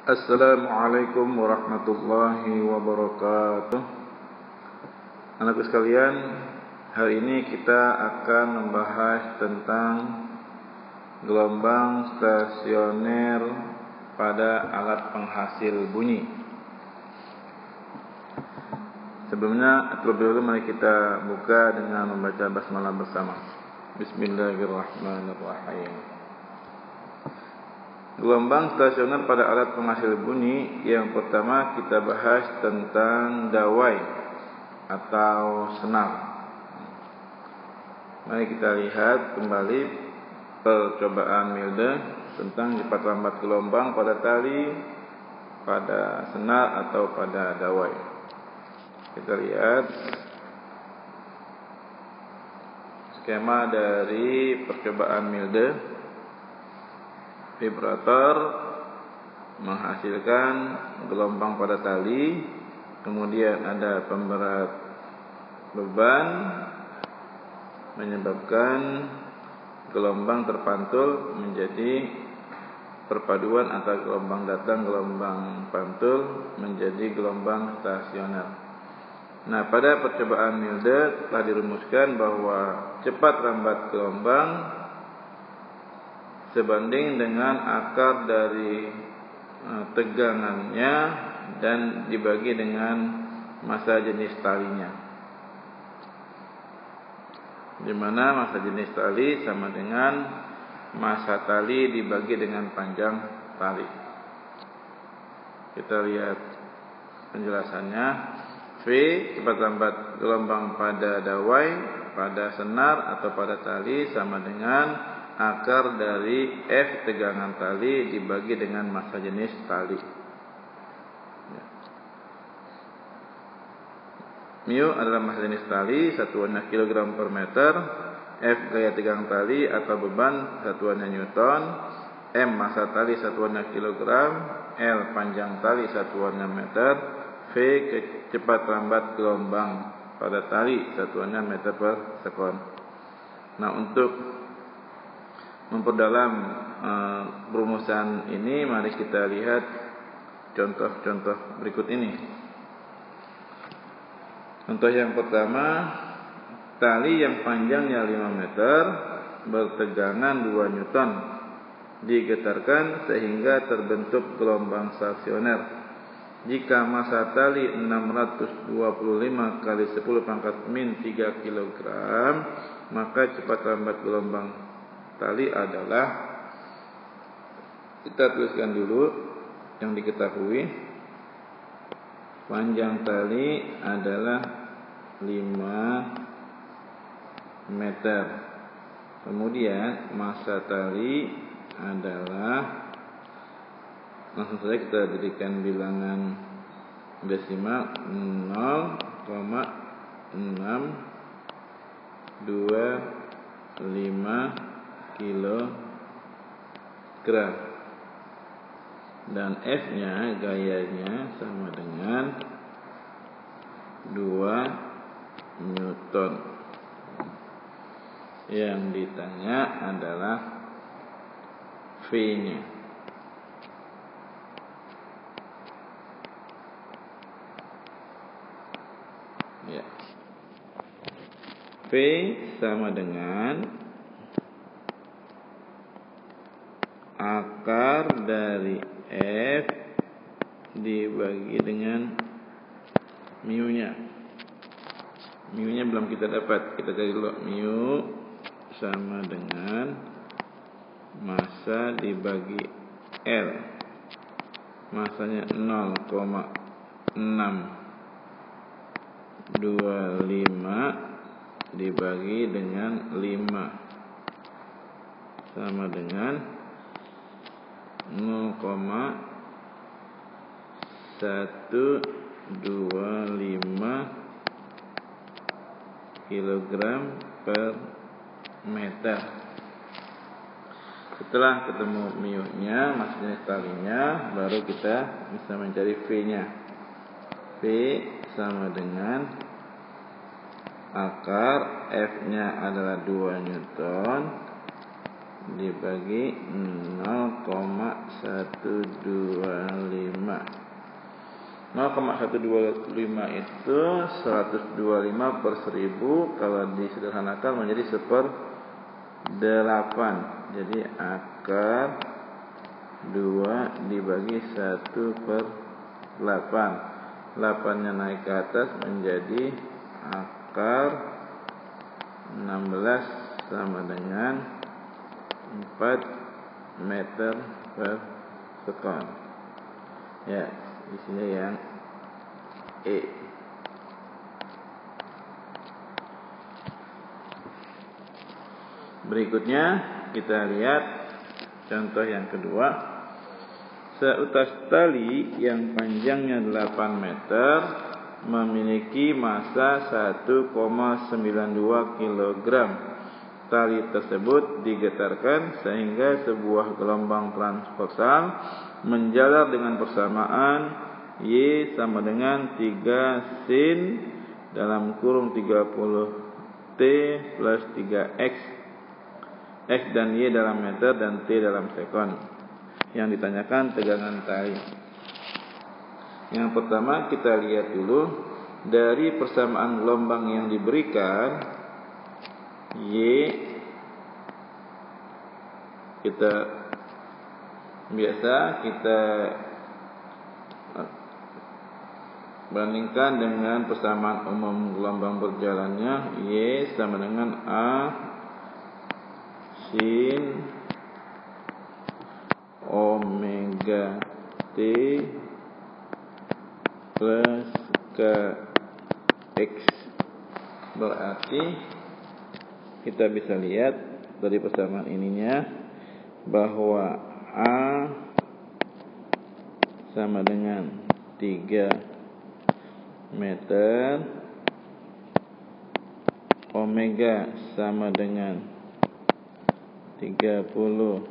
Assalamualaikum warahmatullahi wabarakatuh. Anakku sekalian, hari ini kita akan membahas tentang gelombang stasioner pada alat penghasil bunyi. Sebelumnya, terlebih dahulu mari kita buka dengan membaca basmalah bersama. Bismillahirrahmanirrahim. Gelombang stasioner pada alat penghasil bunyi. Yang pertama kita bahas tentang dawai atau senar. Mari kita lihat kembali percobaan Milde tentang cepat lambat gelombang pada tali, pada senar atau pada dawai. Kita lihat skema dari percobaan Milde. Vibrator menghasilkan gelombang pada tali, kemudian ada pemberat beban menyebabkan gelombang terpantul menjadi perpaduan antara gelombang datang gelombang pantul menjadi gelombang stasioner. Nah, pada percobaan Milde telah dirumuskan bahwa cepat lambat gelombang sebanding dengan akar dari tegangannya dan dibagi dengan massa jenis talinya, di mana massa jenis tali sama dengan massa tali dibagi dengan panjang tali. Kita lihat penjelasannya. V cepat lambat gelombang pada dawai, pada senar atau pada tali sama dengan akar dari F tegangan tali dibagi dengan massa jenis tali. Mu adalah massa jenis tali, satuannya kilogram per meter. F gaya tegang tali atau beban, satuannya Newton. M massa tali, satuannya kilogram. L panjang tali, satuannya meter. V cepat lambat gelombang pada tali, satuannya meter per sekon. Nah, untuk memperdalam perumusan ini, mari kita lihat contoh-contoh berikut ini. Contoh yang pertama, tali yang panjangnya 5 meter bertegangan 2 Newton digetarkan sehingga terbentuk gelombang stasioner. Jika massa tali 625 kali 10 pangkat min 3 kg, maka cepat lambat gelombang tali adalah, kita tuliskan dulu yang diketahui. Panjang tali adalah 5 meter. Kemudian massa tali adalah, langsung saja kita berikan bilangan desimal 0,625 kilogram, dan F-nya gayanya sama dengan 2 Newton. Yang ditanya adalah V-nya. Ya. V sama dengan akar dari F dibagi dengan mu-nya. Mu-nya belum kita dapat, kita cari dulu. Mu sama dengan massa dibagi L. Massanya 0,625 dibagi dengan 5 sama dengan 0,125 kilogram per meter. Setelah ketemu mu-nya, massa jenis talinya, baru kita bisa mencari V-nya. V sama dengan akar F-nya adalah 2 Newton dibagi 0,125. 0,125 itu 125 per 1000, kalau disederhanakan menjadi 1/8. Jadi akar 2 dibagi 1/8. 8-nya naik ke atas menjadi akar 16 sama dengan 4 meter per sekon. Ya, isinya yang E. Berikutnya kita lihat contoh yang kedua. Seutas tali yang panjangnya 8 meter memiliki massa 1,92 kg. Tali tersebut digetarkan sehingga sebuah gelombang transversal menjalar dengan persamaan Y sama dengan 3 sin dalam kurung 30 T plus 3 X. X dan Y dalam meter dan T dalam sekon. Yang ditanyakan tegangan tali. Yang pertama kita lihat dulu dari persamaan gelombang yang diberikan Y, kita bandingkan dengan persamaan umum gelombang berjalannya. Y sama dengan A sin omega T plus KX. Berarti kita bisa lihat dari persamaan ininya bahwa A sama dengan 3 meter, omega sama dengan 30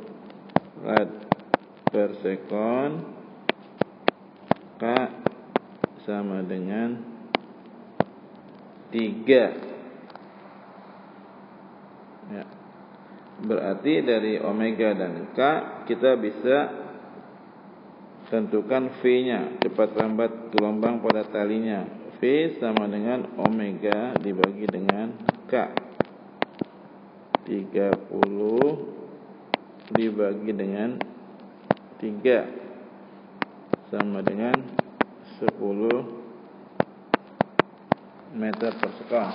rad per sekon, K sama dengan 3. Ya. Berarti dari omega dan K kita bisa tentukan V-nya, cepat lambat gelombang pada talinya. V sama dengan omega dibagi dengan K. 30 dibagi dengan 3 sama dengan 10 meter per sekon.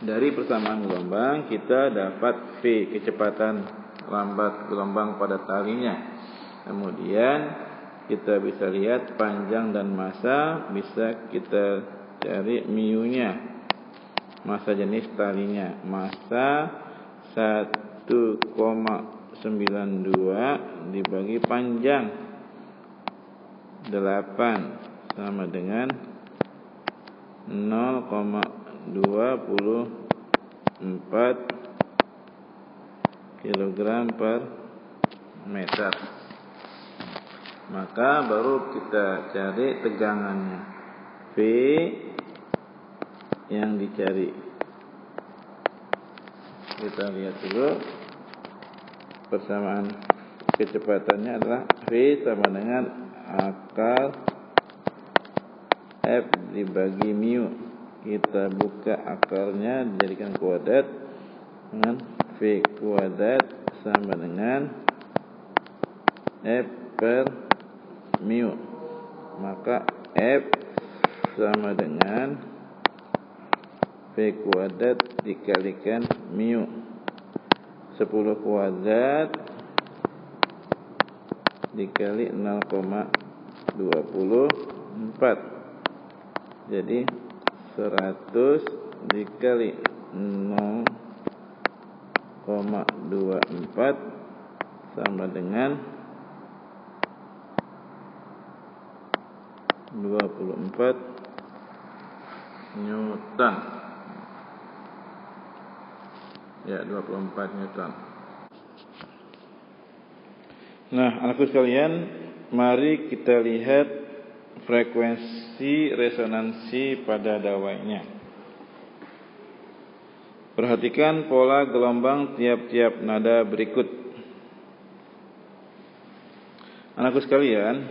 Dari persamaan gelombang kita dapat V, kecepatan lambat gelombang pada talinya. Kemudian kita bisa lihat panjang dan massa, bisa kita cari mu-nya, massa jenis talinya. Massa 1,92 dibagi panjang 8 sama dengan 0,24 kg per meter. Maka baru kita cari tegangannya. V yang dicari. Kita lihat dulu. Persamaan kecepatannya adalah V sama dengan akar F dibagi mu. Kita buka akarnya, dijadikan kuadrat dengan V kuadrat sama dengan F per mu. Maka F sama dengan V kuadrat dikalikan mu. 10 kuadrat dikali 0,24. Jadi 100 dikali 0,24 sama dengan 24 Newton. Ya, 24 Newton. Nah, anak-anak sekalian, mari kita lihat frekuensi resonansi pada dawainya. Perhatikan pola gelombang tiap-tiap nada berikut. Anakku sekalian,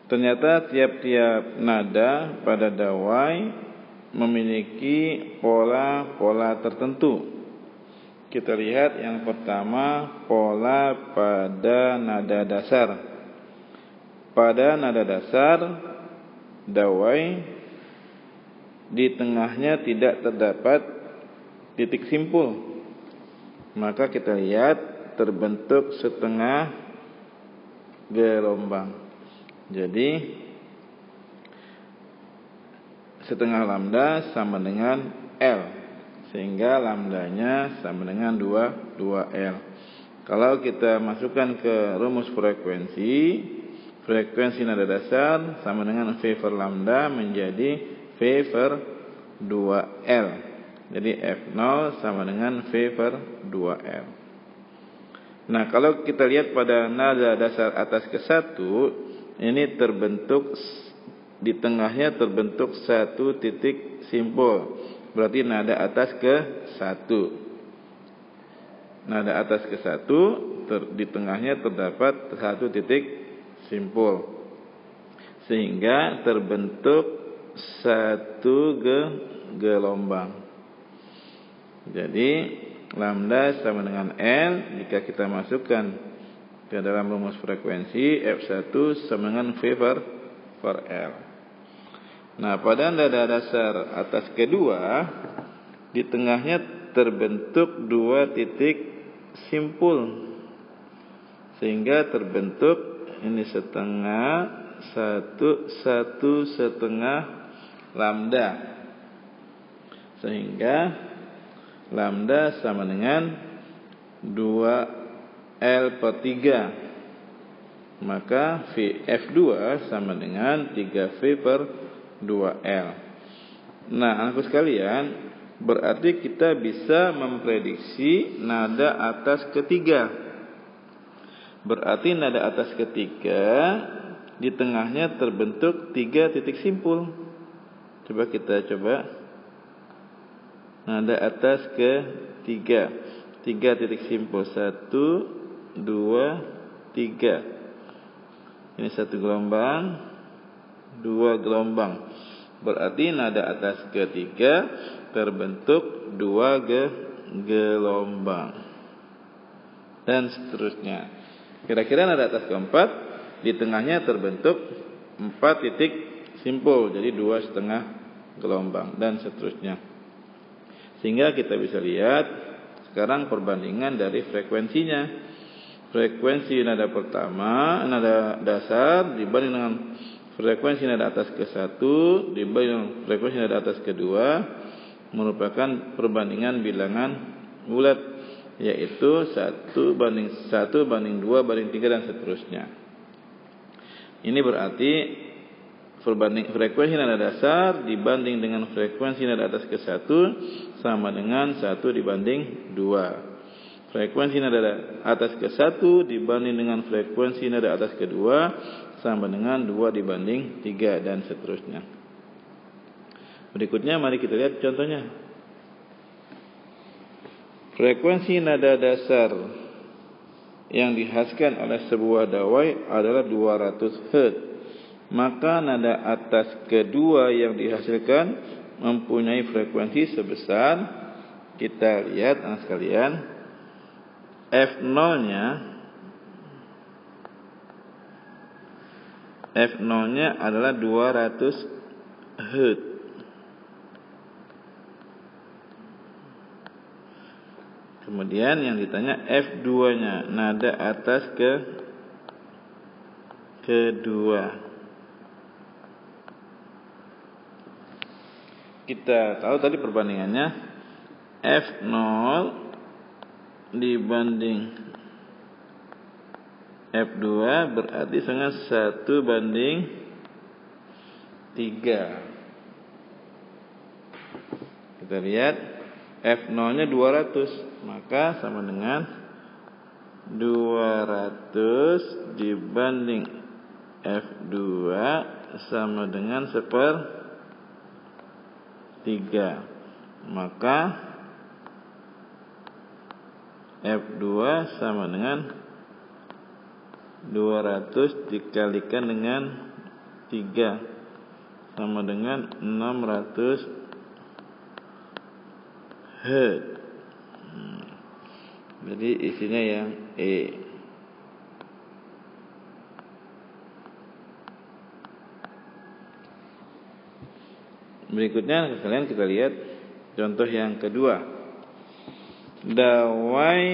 ternyata tiap-tiap nada pada dawai memiliki pola-pola tertentu. Kita lihat yang pertama, pola pada nada dasar. Pada nada dasar dawai, di tengahnya tidak terdapat titik simpul. Maka kita lihat terbentuk setengah gelombang. Jadi setengah lambda sama dengan L, sehingga lambdanya sama dengan 2L. Kalau kita masukkan ke rumus frekuensi nada dasar sama dengan V per lambda menjadi V per 2L. Jadi F0 sama dengan V per 2L. Nah, kalau kita lihat pada nada dasar atas ke 1, ini terbentuk, di tengahnya terbentuk satu titik simpul. Berarti nada atas ke 1. Nada atas ke 1, di tengahnya terdapat satu titik simpul. Sehingga terbentuk satu gelombang. Jadi lambda sama dengan L jika kita masukkan ke dalam rumus frekuensi, F1 sama dengan V per L. Nah, pada nada dasar atas kedua, di tengahnya terbentuk dua titik simpul, sehingga terbentuk ini setengah, satu setengah lambda, sehingga lambda sama dengan 2L per 3. Maka F2 sama dengan 3V per 2L. Nah, anakku sekalian, berarti kita bisa memprediksi nada atas ketiga. Berarti nada atas ketiga di tengahnya terbentuk 3 titik simpul. Coba kita coba. Nada atas ke 3 titik simpul, 1, 2, 3. Ini satu gelombang, 2 gelombang. Berarti nada atas ke 3 terbentuk 2 gelombang, dan seterusnya. Kira-kira nada atas ke 4 di tengahnya terbentuk 4 titik simpul, jadi 2,5 gelombang, dan seterusnya. Sehingga kita bisa lihat sekarang perbandingan dari frekuensinya. Frekuensi nada pertama, nada dasar dibanding dengan frekuensi nada atas ke 1 dibanding dengan frekuensi nada atas ke 2 merupakan perbandingan bilangan bulat, yaitu 1:1 banding 2 banding 3 dan seterusnya. Ini berarti frekuensi nada dasar dibanding dengan frekuensi nada atas ke 1 sama dengan 1 dibanding 2. Frekuensi nada atas ke 1 dibanding dengan frekuensi nada atas ke 2 sama dengan 2 dibanding 3 dan seterusnya. Berikutnya mari kita lihat contohnya. Frekuensi nada dasar yang dihasilkan oleh sebuah dawai adalah 200 Hz. Maka nada atas kedua yang dihasilkan mempunyai frekuensi sebesar, kita lihat anak sekalian, F0-nya adalah 200 Hz. Kemudian yang ditanya F2-nya, nada atas ke kedua. Kita tahu tadi perbandingannya F0 dibanding F2 berarti sama 1 banding 3. Kita lihat F0-nya 200, maka sama dengan 200 dibanding F2 sama dengan 1/3. Maka F2 sama dengan 200 dikalikan dengan 3 sama dengan 600 Hz. Jadi isinya yang E. Berikutnya kalian kita lihat contoh yang kedua. Dawai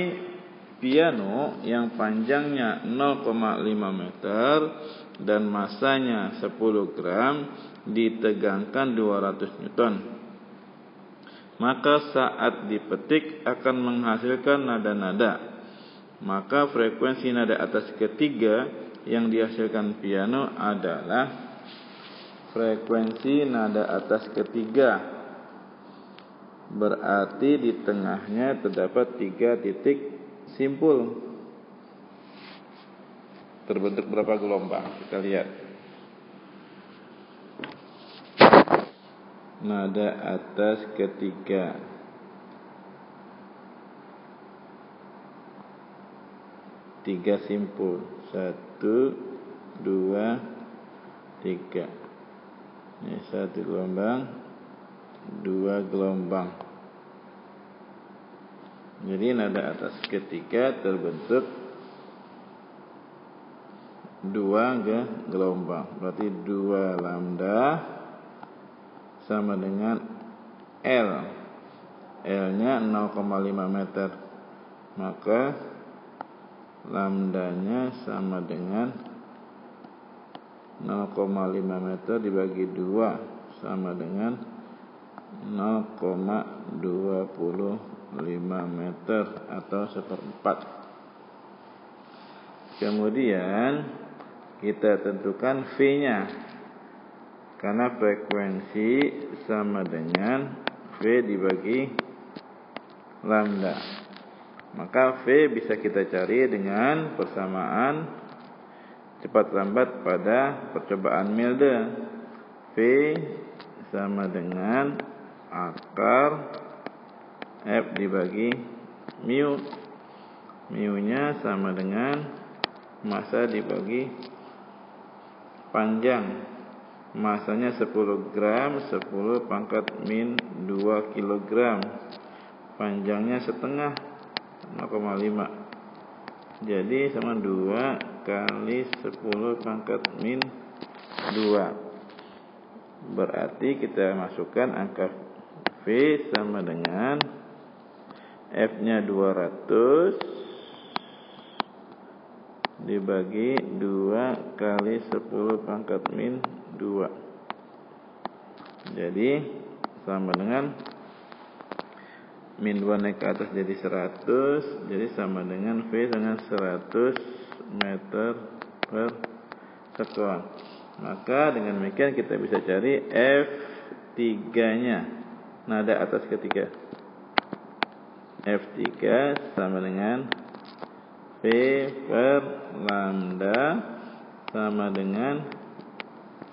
piano yang panjangnya 0,5 meter dan masanya 10 gram ditegangkan 200 Newton. Maka saat dipetik akan menghasilkan nada-nada. Maka frekuensi nada atas ketiga yang dihasilkan piano adalah frekuensi nada atas ketiga. Berarti di tengahnya terdapat 3 titik simpul. Terbentuk berapa gelombang? Kita lihat. Nada atas ketiga. Tiga simpul. 1, 2, 3. Ini 1 gelombang, 2 gelombang. Jadi nada atas ketiga terbentuk 2 gelombang. Berarti 2 lambda sama dengan L. L-nya 0,5 meter. Maka lambdanya sama dengan 0,5 meter dibagi 2 sama dengan 0,25 meter atau 1/4. Kemudian kita tentukan V-nya. Karena frekuensi sama dengan V dibagi lambda. Maka V bisa kita cari dengan persamaan cepat lambat pada percobaan Milde. V sama dengan akar F dibagi mu. Mu-nya sama dengan massa dibagi panjang. Masanya 10 gram, 10 pangkat min 2 kilogram. Panjangnya setengah, 0,5. Jadi sama 2 kali 10 pangkat min 2. Berarti kita masukkan angka V sama dengan F-nya 200 dibagi 2 kali 10 pangkat min 2. Jadi sama dengan min 2 naik ke atas jadi 100. Jadi sama dengan V dengan 100 meter per sekon. Maka dengan demikian kita bisa cari F3-nya, nada atas ketiga. F3 sama dengan V per lambda sama dengan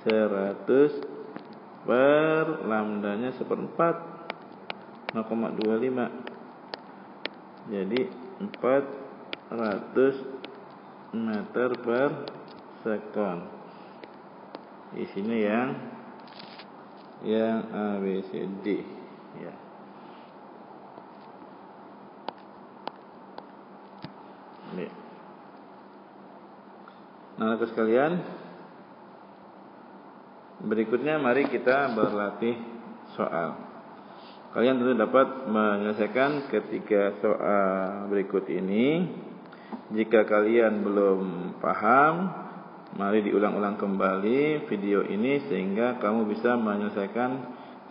100 per lambdanya 1/4, 0,25. Jadi 400 meter per sekon. Isinya yang A, B, C, D. Ya. Ini. Nah, anak sekalian, berikutnya mari kita berlatih soal. Kalian tentu dapat menyelesaikan ketiga soal berikut ini. Jika kalian belum paham, mari diulang-ulang kembali video ini sehingga kamu bisa menyelesaikan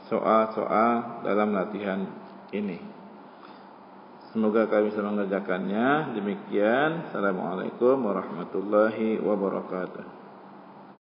soal-soal dalam latihan ini. Semoga kalian bisa mengerjakannya. Demikian. Assalamualaikum warahmatullahi wabarakatuh.